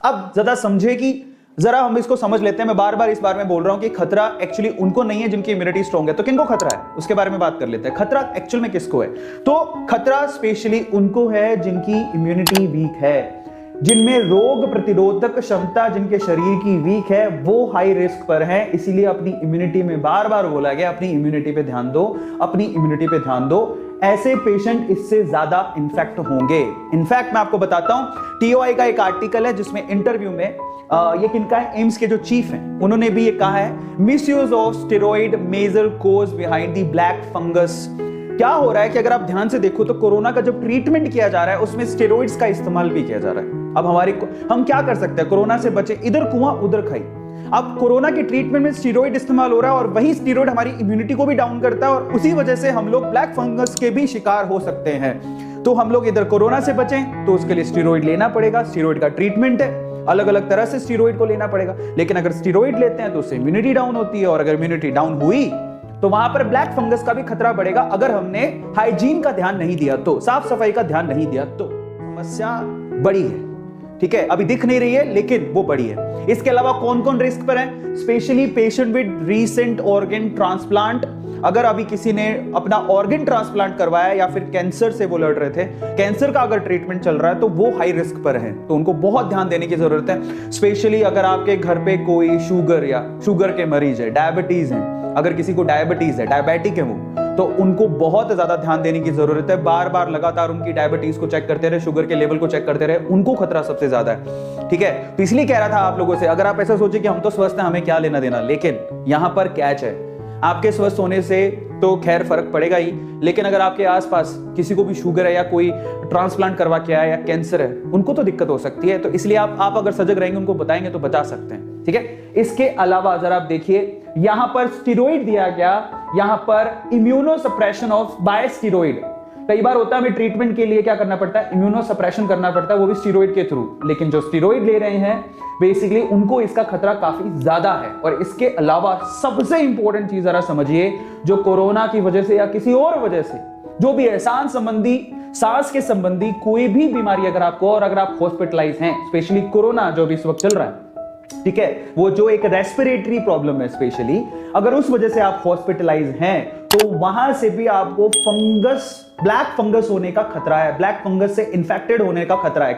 अब ज्यादा समझे कि जरा हम इसको समझ लेते हैं। मैं बार बार इस बारे में बोल रहा हूं कि खतरा एक्चुअली उनको नहीं है जिनकी इम्यूनिटी स्ट्रांग है। तो किनको खतरा है उसके बारे में बात कर लेते हैं। खतरा एक्चुअल में किसको है? तो खतरा स्पेशली उनको है जिनकी इम्यूनिटी वीक है, जिनमें रोग प्रतिरोधक क्षमता जिनके शरीर की वीक है, वो हाई रिस्क पर है। इसीलिए अपनी इम्यूनिटी में बार बार बोला गया अपनी इम्यूनिटी पे ध्यान दो, अपनी इम्यूनिटी पे ध्यान दो। ऐसे पेशेंट इससे ज्यादा इन्फेक्ट होंगे। इनफैक्ट मैं आपको बताता हूं, टीओआई का एक आर्टिकल है जिसमें इंटरव्यू में ये किनका है, एम्स के जो चीफ हैं उन्होंने भी ये कहा है, misuse of steroid major cause behind the black fungus. क्या हो रहा है कि अगर आप ध्यान से देखो तो कोरोना का जब ट्रीटमेंट किया जा रहा है उसमें स्टेरॉइड्स का इस्तेमाल भी किया जा रहा है। अब हम क्या कर सकते हैं, कोरोना से बचे, इधर कुआं उधर खाई। अब कोरोना के ट्रीटमेंट में स्टेरॉइड इस्तेमाल हो रहा है और वही स्टेरॉइड हमारी इम्यूनिटी को भी डाउन करता है और उसी वजह से हम लोग ब्लैक फंगस के भी शिकार हो सकते हैं। तो हम लोग इधर कोरोना से बचें तो उसके लिए स्टेरॉइड लेना पड़ेगा, स्टेरॉइड का ट्रीटमेंट है, अलग अलग तरह से स्टेरॉइड को लेना पड़ेगा। लेकिन अगर स्टेरॉइड लेते हैं तो उससे इम्यूनिटी डाउन होती है और अगर इम्यूनिटी डाउन हुई तो वहां पर ब्लैक फंगस का भी खतरा बढ़ेगा अगर हमने हाइजीन का ध्यान नहीं दिया तो, साफ सफाई का ध्यान नहीं दिया तो। समस्या बड़ी है, ठीक है, अभी दिख नहीं रही है लेकिन वो बड़ी है। इसके अलावा कौन कौन रिस्क पर है? Specially patient with recent organ transplant. अगर अभी किसी ने अपना ऑर्गन ट्रांसप्लांट करवाया या फिर कैंसर से वो लड़ रहे थे, कैंसर का अगर ट्रीटमेंट चल रहा है तो वो हाई रिस्क पर है, तो उनको बहुत ध्यान देने की जरूरत है। स्पेशली अगर आपके घर पे कोई शुगर या शुगर के मरीज है, डायबिटीज है, अगर किसी को डायबिटीज है, डायबिटिक है वो, तो उनको बहुत ज्यादा ध्यान देने की जरूरत है। बार बार लगातार उनकी डायबिटीज को चेक करते रहे, शुगर के लेवल को चेक करते रहे, उनको खतरा सबसे ज्यादा है, ठीक है। तो इसलिए कह रहा था आप लोगों से, अगर आप ऐसा सोचे कि हम तो स्वस्थ हैं हमें क्या लेना देना, लेकिन यहां पर कैच है, आपके स्वस्थ होने से तो खैर फर्क पड़ेगा ही, लेकिन अगर आपके आसपास किसी को भी शुगर है या कोई ट्रांसप्लांट करवा के आया या कैंसर है, उनको तो दिक्कत हो सकती है। तो इसलिए आप अगर सजग रहेंगे, उनको बताएंगे तो बचा सकते हैं, ठीक है। इसके अलावा जरा आप देखिए, यहां पर स्टेरॉइड दिया गया, यहां पर immunosuppression of by steroid. कई बार होता है हमें ट्रीटमेंट के लिए क्या करना पड़ता है, इम्यूनो सप्रेशन करना पड़ता है, वो भी स्टेरॉइड के थ्रू। लेकिन जो स्टेरॉइड ले रहे हैं बेसिकली उनको इसका खतरा काफी ज्यादा है। और इसके अलावा सबसे इंपॉर्टेंट चीज जरा समझिए, जो कोरोना की वजह से या किसी और वजह से जो भी है, सांस के संबंधी कोई भी बीमारी अगर आपको, और अगर आप हॉस्पिटलाइज हैं, स्पेशली कोरोना जो भी इस वक्त चल रहा है, ठीक है, वो जो एक रेस्पिरेटरी प्रॉब्लम है स्पेशली, अगर उस वजह से आप हॉस्पिटलाइज हैं तो वहां से भी आपको फंगस, ब्लैक फंगस होने का खतरा है, ब्लैक फंगस से इंफेक्टेड होने का खतरा है।